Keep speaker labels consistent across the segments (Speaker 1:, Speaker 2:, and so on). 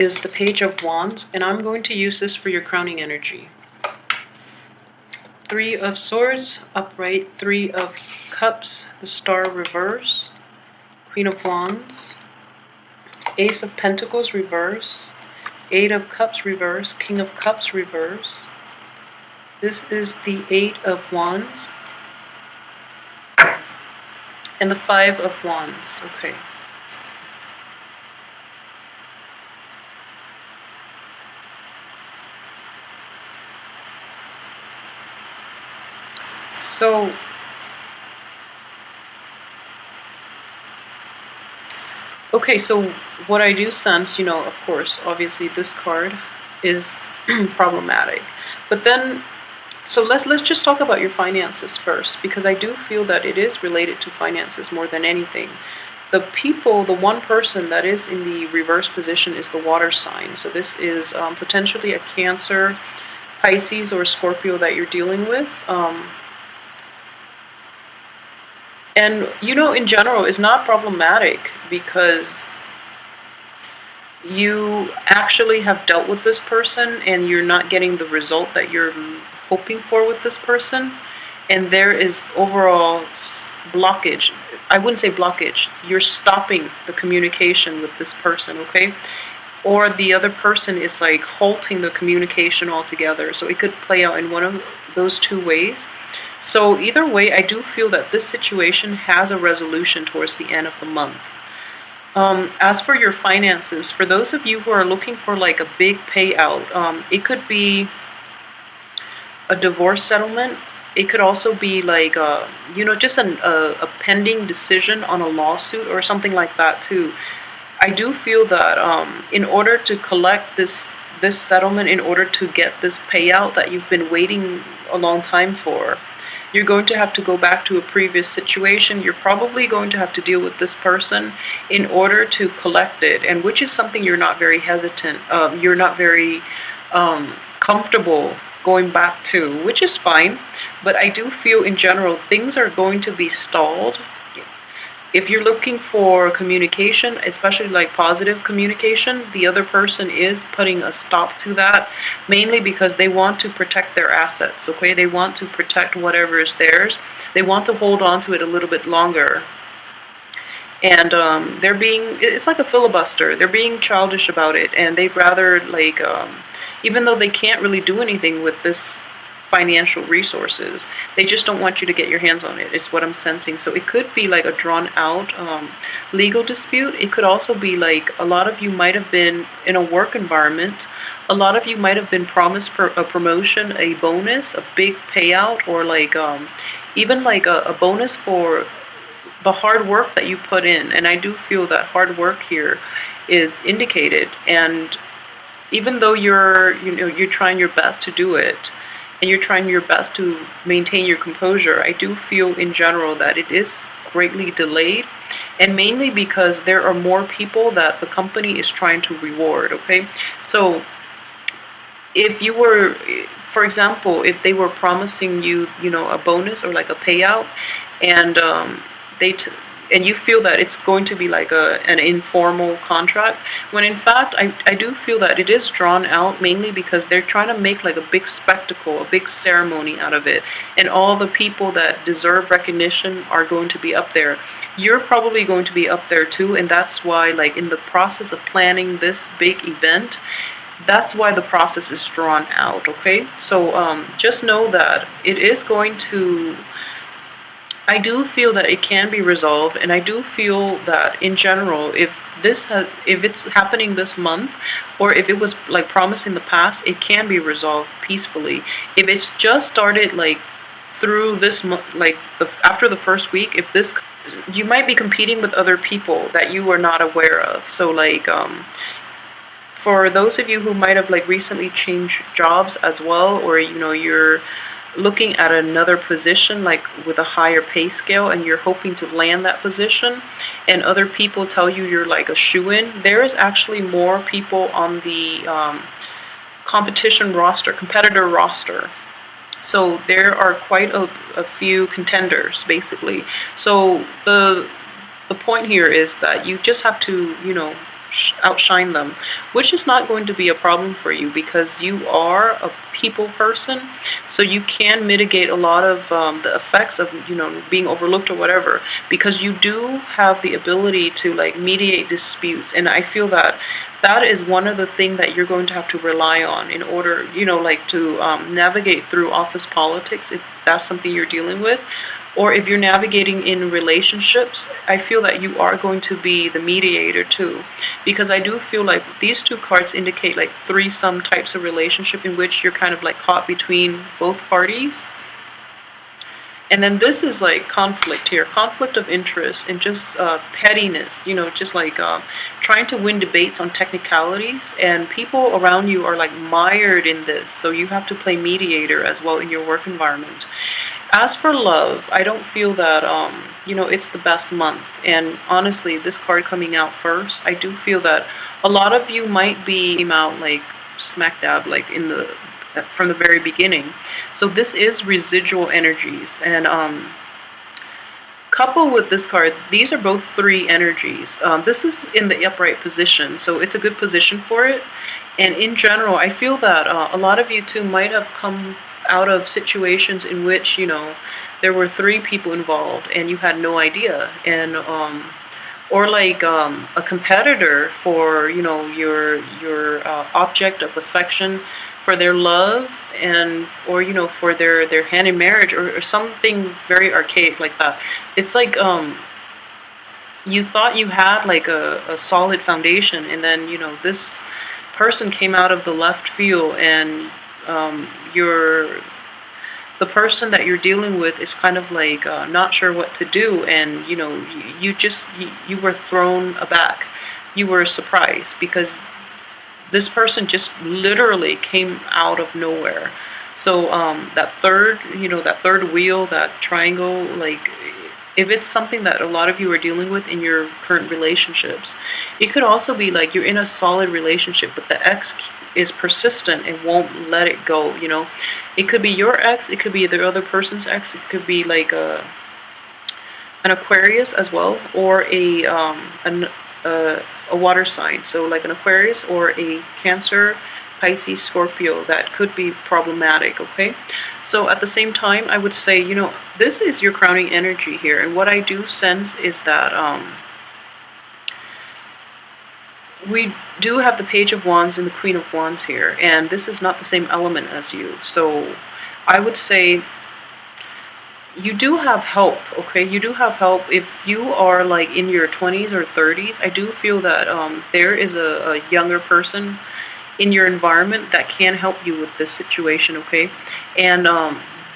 Speaker 1: is the Page of Wands, and I'm going to use this for your crowning energy. Three of Swords, upright, Three of Cups, the Star reverse, Queen of Wands, Ace of Pentacles reverse, Eight of Cups reverse, King of Cups reverse. This is the Eight of Wands and the Five of Wands. Okay. So okay, so what I do sense, of course, obviously this card is problematic. But then, so let's just talk about your finances first, because I do feel that it is related to finances more than anything. The one person that is in the reverse position is the water sign. So this is potentially a Cancer, Pisces, or Scorpio that you're dealing with. And, in general, it's not problematic because you actually have dealt with this person and you're not getting the result that you're hoping for with this person. And there is overall blockage. I wouldn't say blockage. You're stopping the communication with this person, okay? Or the other person is like halting the communication altogether. So it could play out in one of those two ways. So either way, I do feel that this situation has a resolution towards the end of the month. As for your finances, for those of you who are looking for like a big payout, it could be a divorce settlement. It could also be like, just a pending decision on a lawsuit or something like that too. I do feel that in order to collect this settlement, in order to get this payout that you've been waiting a long time for, you're going to have to go back to a previous situation. You're probably going to have to deal with this person in order to collect it, and which is something you're not very hesitant, you're not very comfortable going back to, which is fine. But I do feel in general things are going to be stalled. If you're looking for communication, especially like positive communication, the other person is putting a stop to that, mainly because they want to protect their assets, okay? They want to protect whatever is theirs. They want to hold on to it a little bit longer. And it's like a filibuster. They're being childish about it, and they'd rather, like, even though they can't really do anything with this financial resources, they just don't want you to get your hands on it, is what I'm sensing. So it could be like a drawn out legal dispute. It could also be like a lot of you might have been in a work environment. A lot of you might have been promised a promotion, a bonus, a big payout, or like even like a bonus for the hard work that you put in. And I do feel that hard work here is indicated. And even though you're trying your best to do it, and you're trying your best to maintain your composure, I do feel in general that it is greatly delayed, and mainly because there are more people that the company is trying to reward, okay? So if you were, for example, if they were promising you, a bonus or like a payout, and and you feel that it's going to be like an informal contract, when in fact I do feel that it is drawn out, mainly because they're trying to make like a big spectacle, a big ceremony out of it, and all the people that deserve recognition are going to be up there. You're probably going to be up there too, and that's why, like, in the process of planning this big event, that's why the process is drawn out, okay? So just know that it is going to, I do feel that it can be resolved, and I do feel that in general, if it's happening this month, or if it was like promised in the past, it can be resolved peacefully. If it's just started like through this month, like after the first week, you might be competing with other people that you are not aware of. So like for those of you who might have like recently changed jobs as well, or you're looking at another position like with a higher pay scale, and you're hoping to land that position, and other people tell you you're like a shoo-in, there is actually more people on the competitor roster. So there are quite a few contenders, basically. So the point here is that you just have to, outshine them, which is not going to be a problem for you because you are a people person, so you can mitigate a lot of the effects of being overlooked or whatever, because you do have the ability to like mediate disputes. And I feel that that is one of the things that you're going to have to rely on in order like to navigate through office politics, if that's something you're dealing with. Or if you're navigating in relationships, I feel that you are going to be the mediator too. Because I do feel like these two cards indicate like threesome types of relationship in which you're kind of like caught between both parties. And then this is like conflict here, conflict of interest and just pettiness, just like trying to win debates on technicalities. And people around you are like mired in this. So you have to play mediator as well in your work environment. As for love, I don't feel that, it's the best month. And honestly, this card coming out first, I do feel that a lot of you might be out like smack dab, like from the very beginning. So this is residual energies. And coupled with this card, these are both 3 energies. This is in the upright position, so it's a good position for it. And in general, I feel that a lot of you too might have come out of situations in which there were 3 people involved and you had no idea. And or like a competitor for your object of affection, for their love, and or for their hand in marriage, or something very archaic like that. It's like you thought you had like a solid foundation, and then this person came out of the left field, and the person that you're dealing with is kind of like not sure what to do, and you were thrown aback. You were surprised because this person just literally came out of nowhere. So that third wheel, that triangle, like if it's something that a lot of you are dealing with in your current relationships, it could also be like you're in a solid relationship, but the ex is persistent and won't let it go. It could be your ex, it could be the other person's ex, it could be like an Aquarius as well, or a water sign, so like an Aquarius or a Cancer, Pisces, Scorpio. That could be problematic. Okay, so at the same time, I would say this is your crowning energy here, and what I do sense is that we do have the Page of Wands and the Queen of Wands here, and this is not the same element as you. So I would say you do have help. Okay, you do have help. If you are like in your 20s or 30s, I do feel that there is a younger person in your environment that can help you with this situation. Okay, and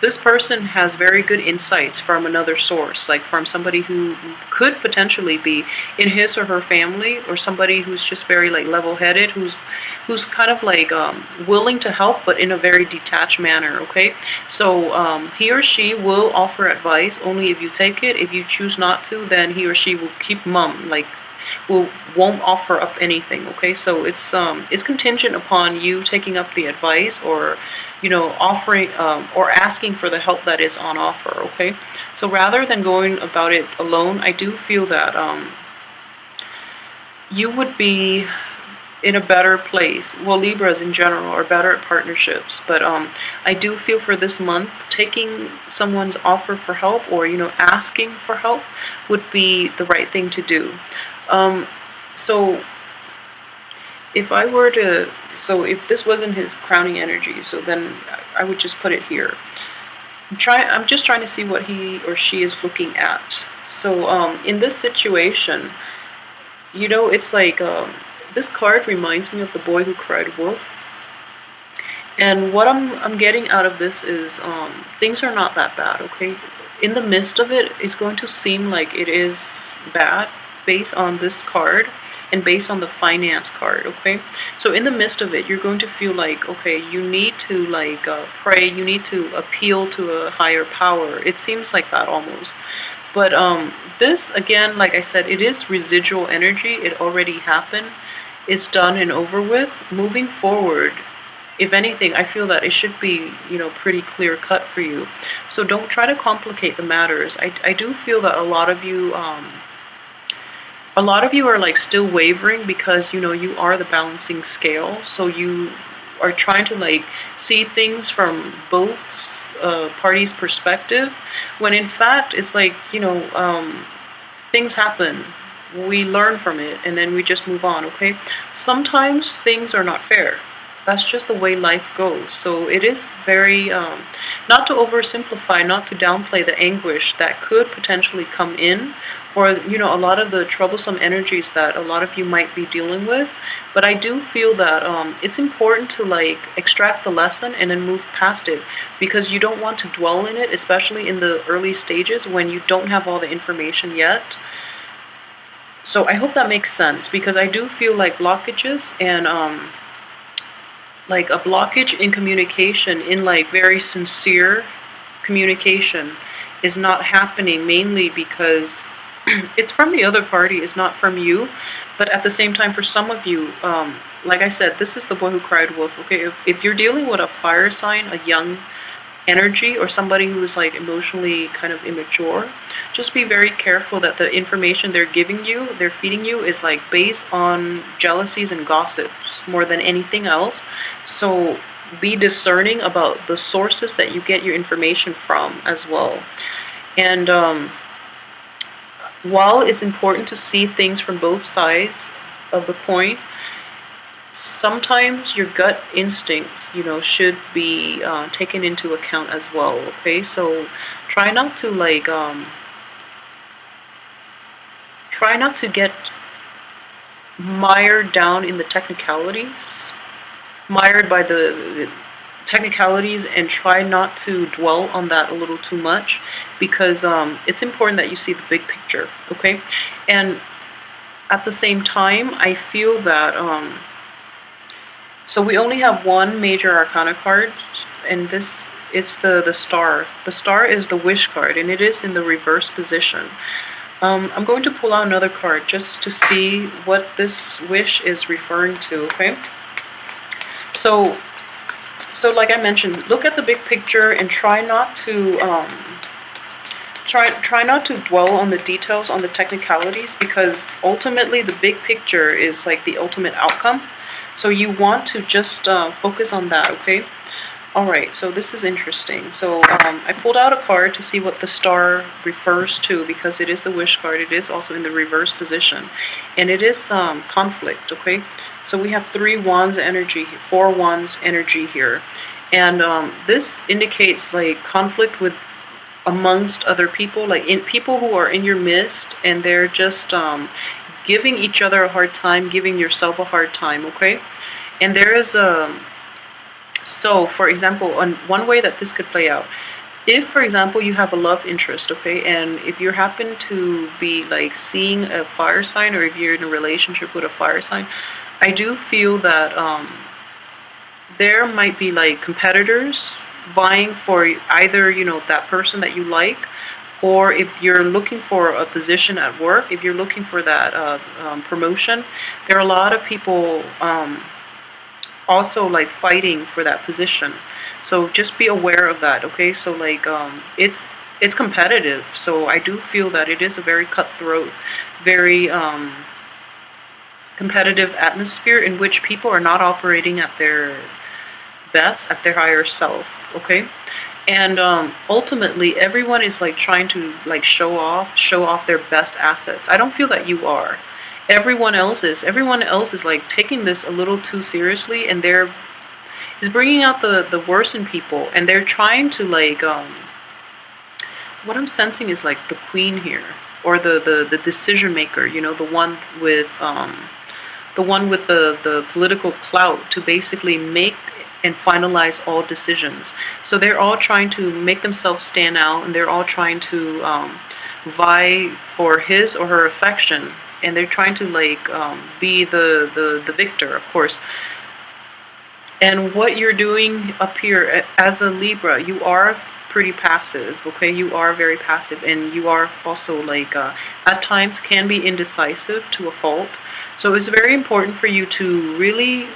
Speaker 1: this person has very good insights from another source, like from somebody who could potentially be in his or her family, or somebody who's just very like level-headed, who's kind of like willing to help, but in a very detached manner. Okay, so he or she will offer advice only if you take it. If you choose not to, then he or she will keep mum, like won't offer up anything. Okay, so it's contingent upon you taking up the advice, or offering or asking for the help that is on offer. Okay, so rather than going about it alone, I do feel that you would be in a better place. Well, Libras in general are better at partnerships, but I do feel for this month, taking someone's offer for help, or asking for help, would be the right thing to do. So if I were to, so if this wasn't his crowning energy, so then I would just put it here. I'm just trying to see what he or she is looking at. So in this situation, it's like this card reminds me of the boy who cried wolf. And what I'm getting out of this is things are not that bad. Okay, in the midst of it, it's going to seem like it is bad based on this card and based on the finance card. Okay, so in the midst of it, you're going to feel like, okay, you need to like pray, you need to appeal to a higher power. It seems like that almost. But this, again, like I said, it is residual energy. It already happened. It's done and over with. Moving forward, if anything, I feel that it should be, pretty clear cut for you. So don't try to complicate the matters. I do feel that a lot of you a lot of you are like still wavering because you know you are the balancing scale, so you are trying to like see things from both parties' perspective, when in fact it's like, you know, things happen, we learn from it, and then we just move on. Okay, sometimes things are not fair. That's just the way life goes. So it is very, not to oversimplify, not to downplay the anguish that could potentially come in, or, you know, a lot of the troublesome energies that a lot of you might be dealing with. But I do feel that it's important to like extract the lesson and then move past it, because you don't want to dwell in it, especially in the early stages when you don't have all the information yet. So I hope that makes sense, because I do feel like blockages and like a blockage in communication, in like very sincere communication, is not happening, mainly because it's from the other party, it's not from you. But at the same time, for some of you, like I said, this is the boy who cried wolf. Okay, if you're dealing with a fire sign, a young energy, or somebody who is like emotionally kind of immature, just be very careful that the information they're giving you, they're feeding you, is like based on jealousies and gossips more than anything else. So be discerning about the sources that you get your information from as well. And while it's important to see things from both sides of the coin, sometimes your gut instincts, you know, should be taken into account as well. Okay, so try not to like try not to get mired down in the technicalities, mired by the technicalities, and try not to dwell on that a little too much, because it's important that you see the big picture. Okay, and at the same time, I feel that so we only have one major arcana card, and it's the star. The star is the wish card, and it is in the reverse position. I'm going to pull out another card just to see what this wish is referring to. Okay, so like I mentioned, look at the big picture and try not to try not to dwell on the details, on the technicalities, because ultimately the big picture is like the ultimate outcome. So you want to just focus on that. Okay. Alright, so this is interesting. So I pulled out a card to see what the star refers to, because it is a wish card. It is also in the reverse position, and it is conflict. Okay, so we have 3 wands energy, 4 wands energy here, and this indicates like conflict with amongst other people, like in people who are in your midst, and they're just giving each other a hard time, giving yourself a hard time. Okay, and there is a so, for example, on one way that this could play out, if, for example, you have a love interest, okay, and if you happen to be like seeing a fire sign, or if you're in a relationship with a fire sign, I do feel that there might be like competitors vying for either, you know, that person that you like, or if you're looking for a position at work, if you're looking for that promotion, there are a lot of people also like fighting for that position. So just be aware of that. Okay, so like it's competitive, so I do feel that it is a very cutthroat, very competitive atmosphere, in which people are not operating at their best, at their higher self. Okay, and ultimately everyone is like trying to like show off their best assets. I don't feel that you are. Everyone else is like taking this a little too seriously, and is bringing out the worst in people, and they're trying to like what I'm sensing is like the queen here, or the decision maker, you know, the one with the political clout to basically make and finalize all decisions. So they're all trying to make themselves stand out, and they're all trying to vie for his or her affection, and they're trying to like be the victor, of course. And what you're doing up here as a Libra, you are pretty passive. Okay, you are very passive, and you are also like at times can be indecisive to a fault. So it's very important for you to really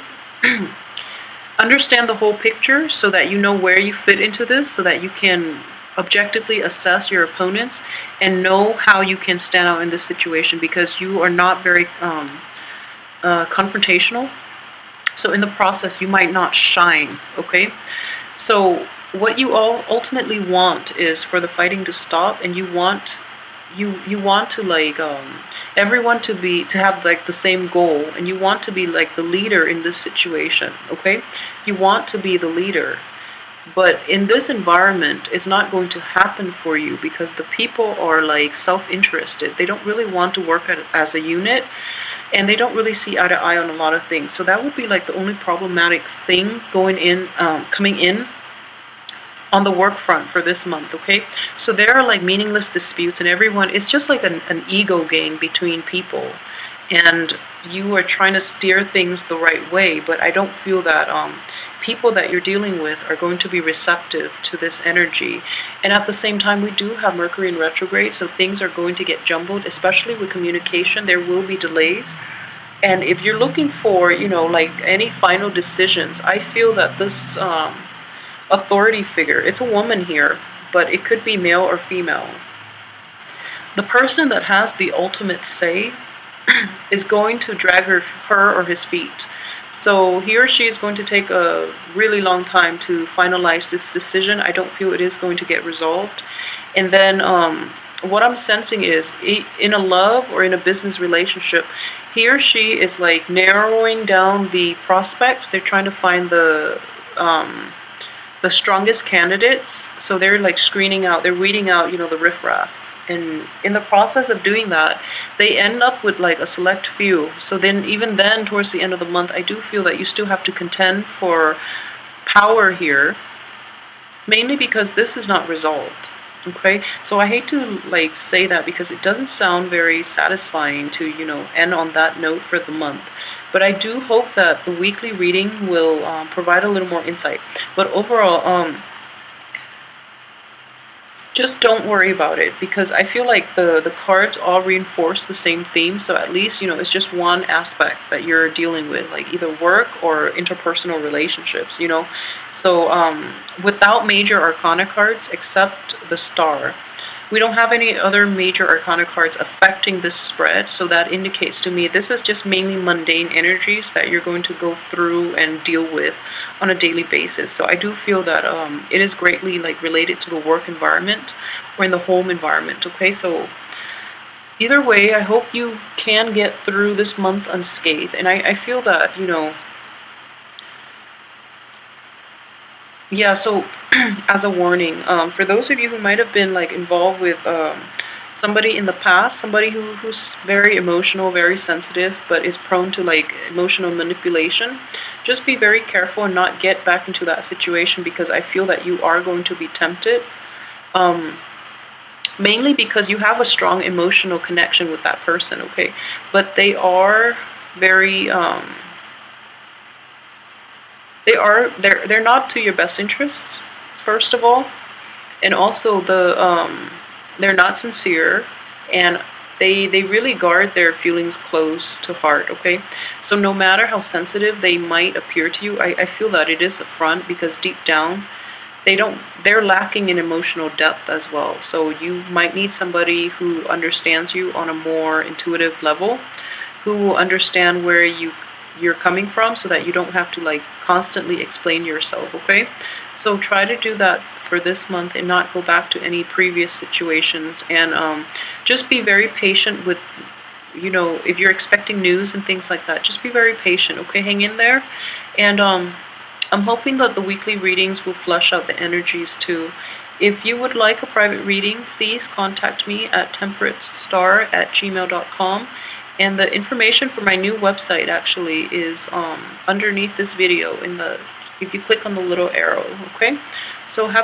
Speaker 1: understand the whole picture, so that you know where you fit into this, so that you can objectively assess your opponents and know how you can stand out in this situation, because you are not very confrontational. So in the process, you might not shine, okay? So what you all ultimately want is for the fighting to stop, and you want to like everyone to have like the same goal, and you want to be like the leader in this situation, okay? You want to be the leader. But in this environment, it's not going to happen for you because the people are like self-interested. They don't really want to work as a unit, and they don't really see eye to eye on a lot of things. So that would be like the only problematic thing coming in on the work front for this month, okay? So there are like meaningless disputes, and everyone, it's just like an ego game between people. And you are trying to steer things the right way, but I don't feel that people that you're dealing with are going to be receptive to this energy. And at the same time, we do have Mercury in retrograde, so things are going to get jumbled, especially with communication. There will be delays. And if you're looking for, like any final decisions, I feel that this authority figure, it's a woman here, but it could be male or female. The person that has the ultimate say is going to drag her or his feet. So he or she is going to take a really long time to finalize this decision. I don't feel it is going to get resolved. And then what I'm sensing is in a love or in a business relationship, he or she is like narrowing down the prospects. They're trying to find the strongest candidates. So they're like screening out, they're weeding out, the riffraff. And in the process of doing that, they end up with like a select few. So then, even then, towards the end of the month, I do feel that you still have to contend for power here, mainly because this is not resolved. Okay, so I hate to like say that because it doesn't sound very satisfying to end on that note for the month. But I do hope that the weekly reading will provide a little more insight. But overall, just don't worry about it, because I feel like the cards all reinforce the same theme. So at least, it's just one aspect that you're dealing with, like either work or interpersonal relationships, So without major arcana cards, except the star, we don't have any other major arcana cards affecting this spread. So that indicates to me this is just mainly mundane energies that you're going to go through and deal with on a daily basis. So I do feel that it is greatly like related to the work environment or in the home environment. Okay, so either way, I hope you can get through this month unscathed. And I feel that, yeah, so as a warning, for those of you who might have been like involved with somebody in the past, somebody who's very emotional, very sensitive, but is prone to like emotional manipulation, just be very careful and not get back into that situation, because I feel that you are going to be tempted. Mainly because you have a strong emotional connection with that person, okay? But they are very they're not to your best interest, first of all, and also they're not sincere, and they really guard their feelings close to heart, okay? So no matter how sensitive they might appear to you, I feel that it is a front, because deep down they're lacking in emotional depth as well. So you might need somebody who understands you on a more intuitive level, who will understand where you're coming from, so that you don't have to like constantly explain yourself, okay? So try to do that for this month and not go back to any previous situations, and just be very patient with, if you're expecting news and things like that, just be very patient, okay? Hang in there. And I'm hoping that the weekly readings will flush out the energies too. If you would like a private reading, please contact me at temperatestar@gmail.com. And the information for my new website actually is underneath this video if you click on the little arrow, okay? So have